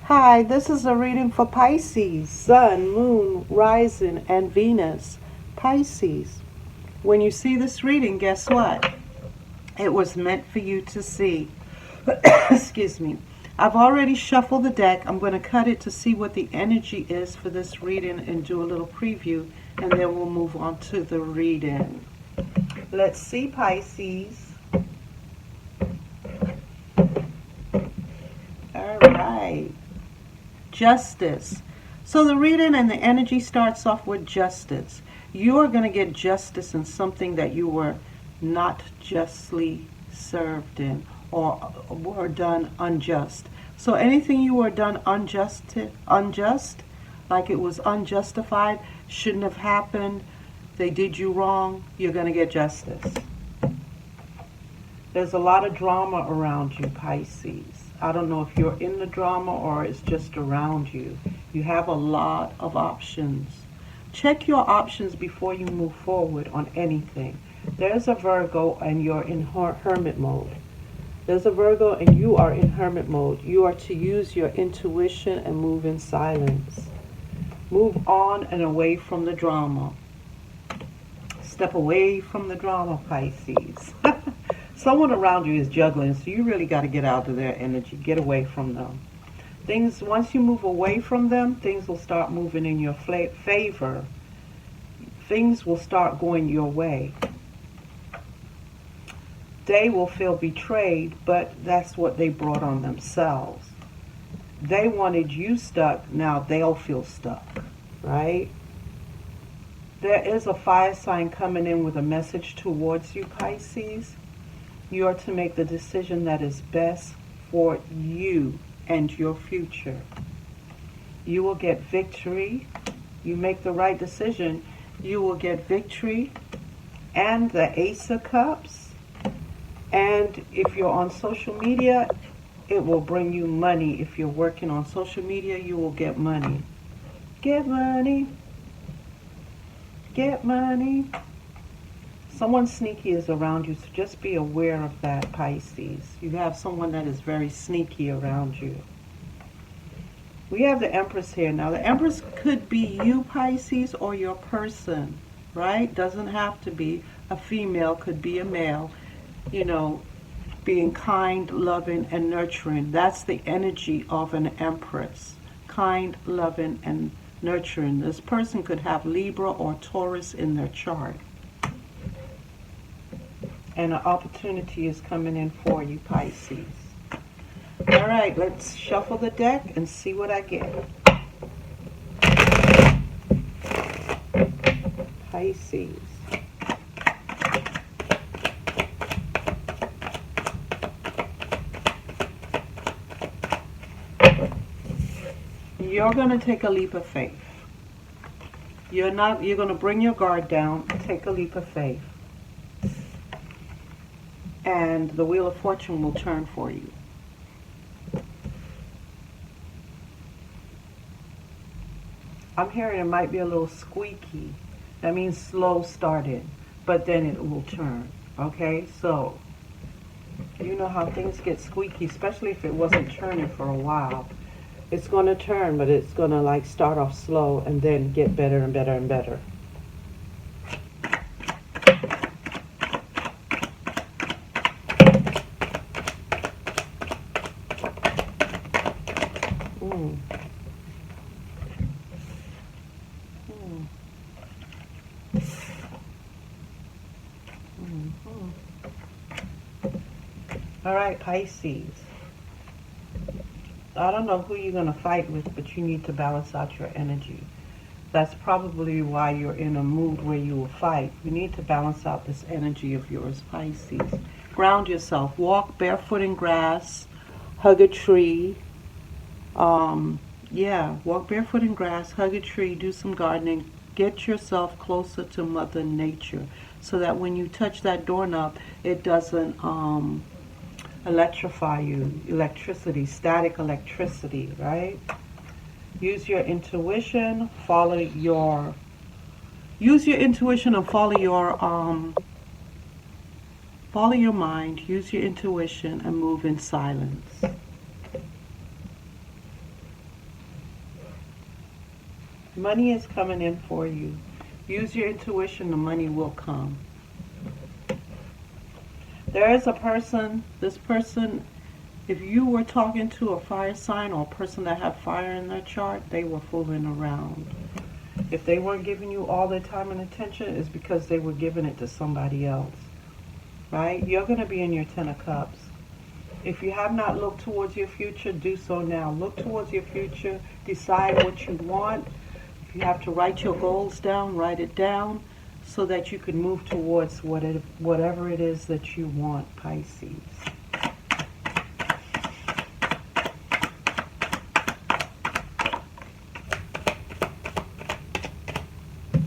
Hi, this is a reading for Pisces, Sun, Moon, Rising, and Venus. Pisces. When you see this reading, guess what? It was meant for you to see. Excuse me. I've already shuffled the deck. I'm going to cut it to see what the energy is for this reading and do a little preview, and then we'll move on to the reading. Let's see, Pisces. All right. Justice. So the reading and the energy starts off with justice. You are going to get justice in something that you were not justly served in or were done unjust. So anything you were done unjust, like it was unjustified, shouldn't have happened, they did you wrong, you're going to get justice. There's a lot of drama around you, Pisces. I don't know if you're in the drama or it's just around you. You have a lot of options. Check your options before you move forward on anything. There's a Virgo and you're in hermit mode. There's a Virgo and you are in hermit mode. You are to use your intuition and move in silence. Move on and away from the drama. Step away from the drama, Pisces. Someone around you is juggling, so you really got to get out of their energy. Get away from them. Things, once you move away from them, things will start moving in your favor. Things will start going your way. They will feel betrayed, but that's what they brought on themselves. They wanted you stuck, now they'll feel stuck, right? There is a fire sign coming in with a message towards you, Pisces. You are to make the decision that is best for you and your future. You will get victory. You make the right decision, you will get victory and the Ace of Cups. And if you're on social media, it will bring you money. If you're working on social media, you will get money. Get money. Get money. Someone sneaky is around you, so just be aware of that, Pisces. You have someone that is very sneaky around you. We have the Empress here. Now, the Empress could be you, Pisces, or your person, right? Doesn't have to be a female, could be a male. You know, being kind, loving, and nurturing. That's the energy of an Empress. Kind, loving, and nurturing. This person could have Libra or Taurus in their chart. And an opportunity is coming in for you, Pisces. All right, let's shuffle the deck and see what I get. Pisces. You're going to take a leap of faith. You're going to bring your guard down, take a leap of faith. And the Wheel of Fortune will turn for you. I'm hearing it might be a little squeaky. That means slow starting, but then it will turn. Okay, so you know how things get squeaky, especially if it wasn't turning for a while. It's going to turn, but it's going to like start off slow and then get better and better and better. All right, Pisces. I don't know who you're going to fight with, but you need to balance out your energy. That's probably why you're in a mood where you will fight. You need to balance out this energy of yours, Pisces. Ground yourself. Walk barefoot in grass. Hug a tree. Walk barefoot in grass. Hug a tree. Do some gardening. Get yourself closer to Mother Nature so that when you touch that doorknob, it doesn't electrify you. Electricity, static electricity, right? Use your intuition, use your intuition and follow your mind, use your intuition and move in silence. Money is coming in for you. Use your intuition, the money will come. There is a person, this person, if you were talking to a fire sign or a person that had fire in their chart, they were fooling around. If they weren't giving you all their time and attention, it's because they were giving it to somebody else. Right? You're going to be in your Ten of Cups. If you have not looked towards your future, do so now. Look towards your future. Decide what you want. If you have to write your goals down, write it down so that you can move towards whatever it is that you want, Pisces.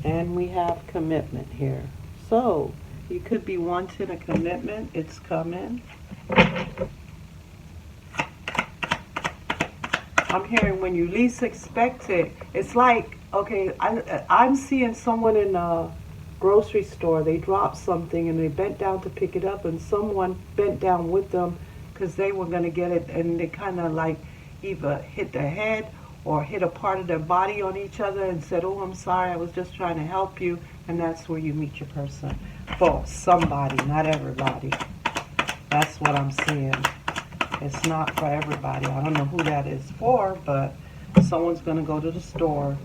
And we have commitment here. So, you could be wanting a commitment. It's coming. I'm hearing when you least expect it. It's like, okay, I'm seeing someone in a grocery store. They dropped something and they bent down to pick it up, and someone bent down with them because they were going to get it, and they kind of like either hit their head or hit a part of their body on each other and said, oh, I'm sorry, I was just trying to help you. And that's where you meet your person. For somebody, not everybody. That's what I'm seeing. It's not for everybody. I don't know who that is for, but someone's going to go to the store.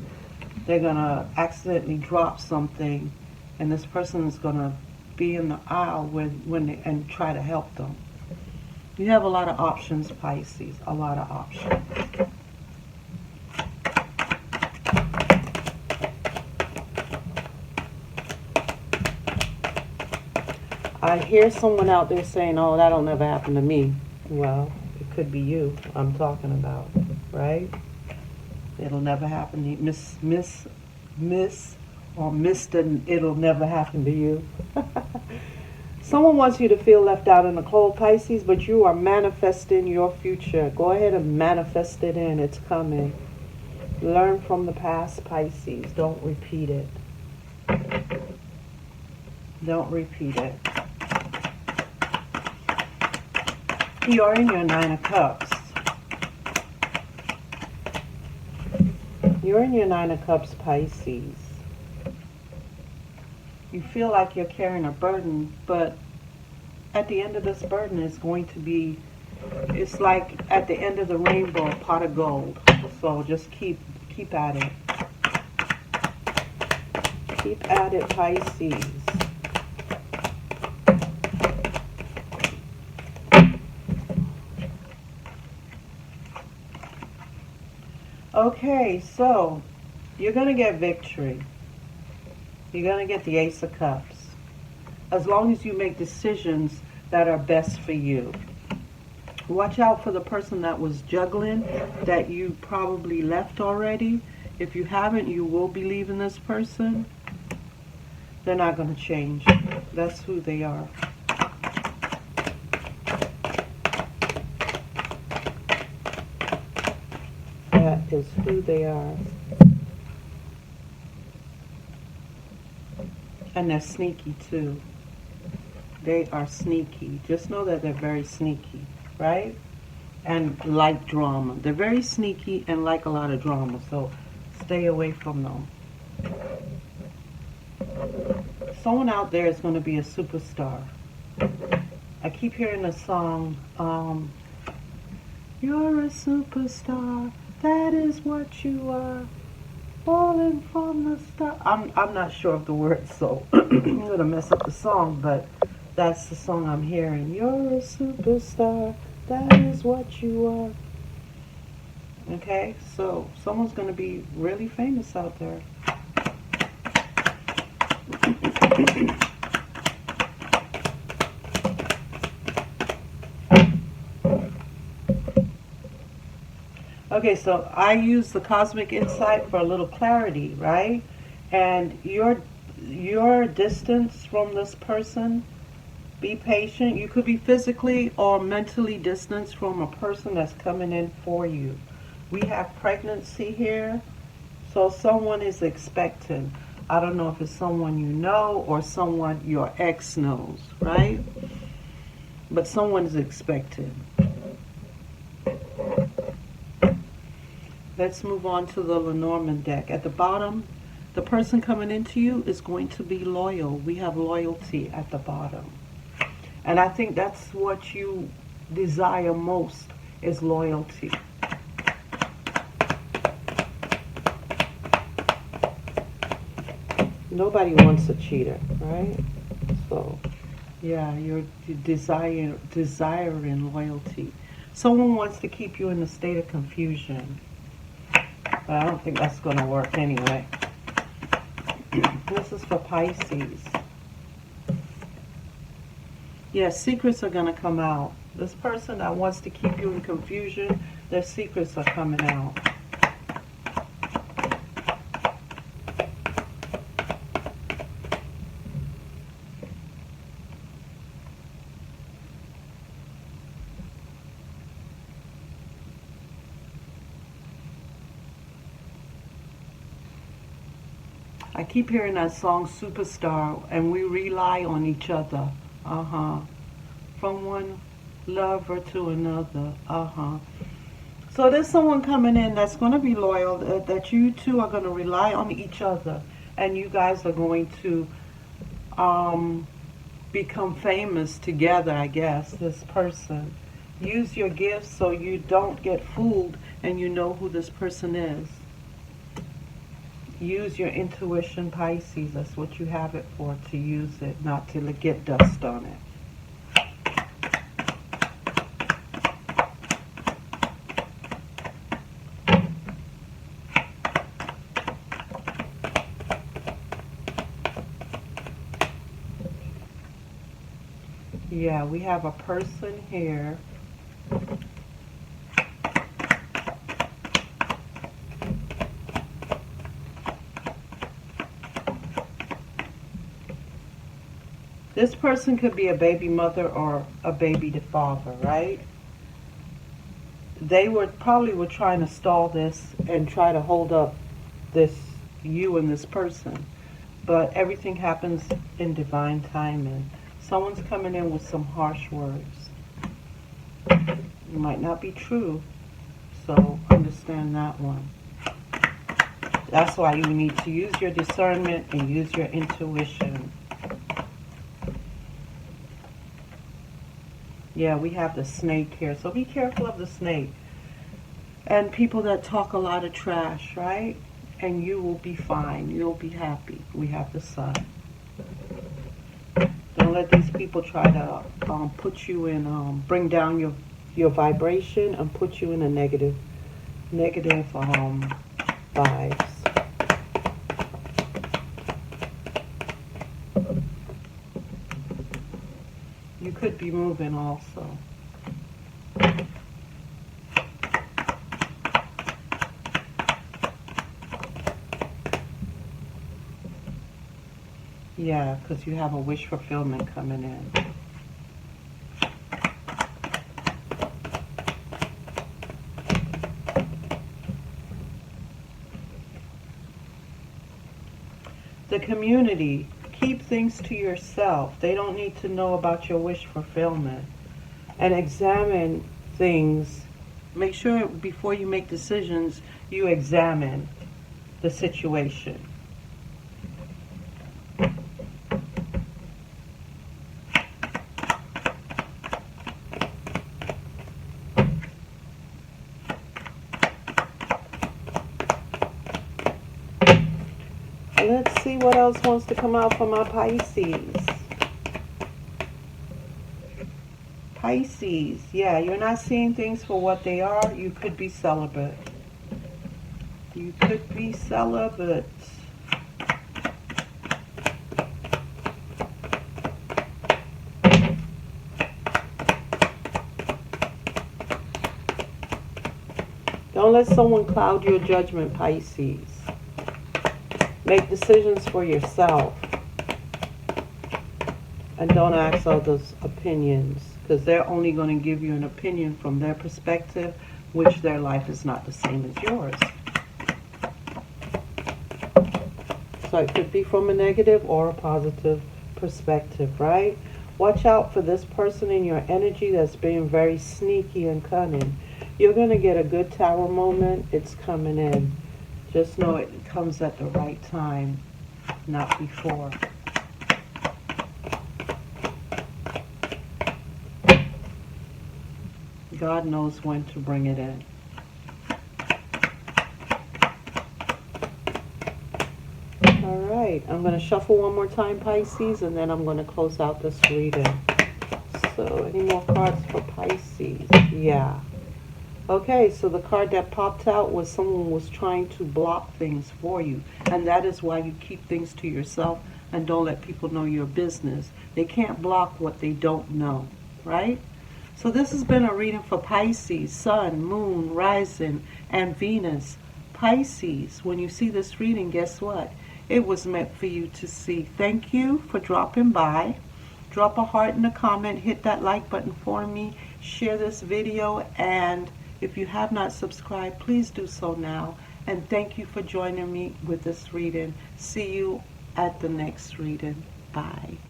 They're going to accidentally drop something, and this person is going to be in the aisle and try to help them. You have a lot of options, Pisces. A lot of options. I hear someone out there saying, oh, that'll never happen to me. Well, it could be you I'm talking about, right? It'll never happen to you. Miss or Mr. It'll never happen to you. Someone wants you to feel left out in the cold, Pisces, but you are manifesting your future. Go ahead and manifest it in. It's coming. Learn from the past, Pisces. Don't repeat it. Don't repeat it. You're in your Nine of Cups. You're in your Nine of Cups, Pisces. You feel like you're carrying a burden, but at the end of this burden is going to be, it's like at the end of the rainbow, a pot of gold. So just keep at it. Keep at it, Pisces. Okay, so you're going to get victory. You're going to get the Ace of Cups. As long as you make decisions that are best for you. Watch out for the person that was juggling that you probably left already. If you haven't, you will be leaving this person. They're not going to change. That's who they are. That is who they are. And they're sneaky too. They are sneaky. Just know that they're very sneaky, right? And like drama. They're very sneaky and like a lot of drama. So stay away from them. Someone out there is going to be a superstar. I keep hearing the song, you're a superstar. That is what you are, falling from the star. I'm not sure of the words, so I'm going to mess up the song, but that's the song I'm hearing. You're a superstar. That is what you are. Okay, so someone's going to be really famous out there. Okay, so I use the cosmic insight for a little clarity, right? And your distance from this person, be patient. You could be physically or mentally distanced from a person that's coming in for you. We have pregnancy here, so someone is expecting. I don't know if it's someone you know or someone your ex knows, right? But someone is expecting. Let's move on to the Lenormand deck. At the bottom, the person coming into you is going to be loyal. We have loyalty at the bottom. And I think that's what you desire most, is loyalty. Nobody wants a cheater, right? So, yeah, you're desiring loyalty. Someone wants to keep you in a state of confusion. But I don't think that's going to work anyway. This is for Pisces. Yeah, secrets are going to come out. This person that wants to keep you in confusion, their secrets are coming out. I keep hearing that song Superstar, and we rely on each other. From one lover to another. So there's someone coming in that's going to be loyal, that you two are going to rely on each other, and you guys are going to become famous together, I guess, this person. Use your gifts so you don't get fooled and you know who this person is. Use your intuition, Pisces. That's what you have it for, to use it, not to get dust on it. Yeah, we have a person here. This person could be a baby mother or a baby father, right? They probably were trying to stall this and try to hold up you and this person. But everything happens in divine timing. Someone's coming in with some harsh words. It might not be true, so understand that one. That's why you need to use your discernment and use your intuition. Yeah, we have the snake here, so be careful of the snake. And people that talk a lot of trash, right? And you will be fine. You'll be happy. We have the sun. Don't let these people try to put you in, bring down your vibration and put you in a negative vibes. You could be moving also. Yeah, because you have a wish fulfillment coming in. The community, keep things to yourself. They don't need to know about your wish fulfillment. And examine things. Make sure before you make decisions, you examine the situation. Let's see what else wants to come out for my Pisces. Pisces, yeah, you're not seeing things for what they are. You could be celibate. You could be celibate. Don't let someone cloud your judgment, Pisces. Make decisions for yourself. And don't ask others' opinions, because they're only going to give you an opinion from their perspective, which their life is not the same as yours. So it could be from a negative or a positive perspective, right? Watch out for this person in your energy that's being very sneaky and cunning. You're going to get a good tower moment. It's coming in. Just know it comes at the right time, not before. God knows when to bring it in. All right, I'm going to shuffle one more time, Pisces, and then I'm going to close out this reading. So, any more cards for Pisces? Yeah. Okay, so the card that popped out was someone was trying to block things for you. And that is why you keep things to yourself and don't let people know your business. They can't block what they don't know, right? So this has been a reading for Pisces, Sun, Moon, Rising, and Venus. Pisces, when you see this reading, guess what? It was meant for you to see. Thank you for dropping by. Drop a heart in the comment. Hit that like button for me. Share this video. And if you have not subscribed, please do so now. And thank you for joining me with this reading. See you at the next reading. Bye.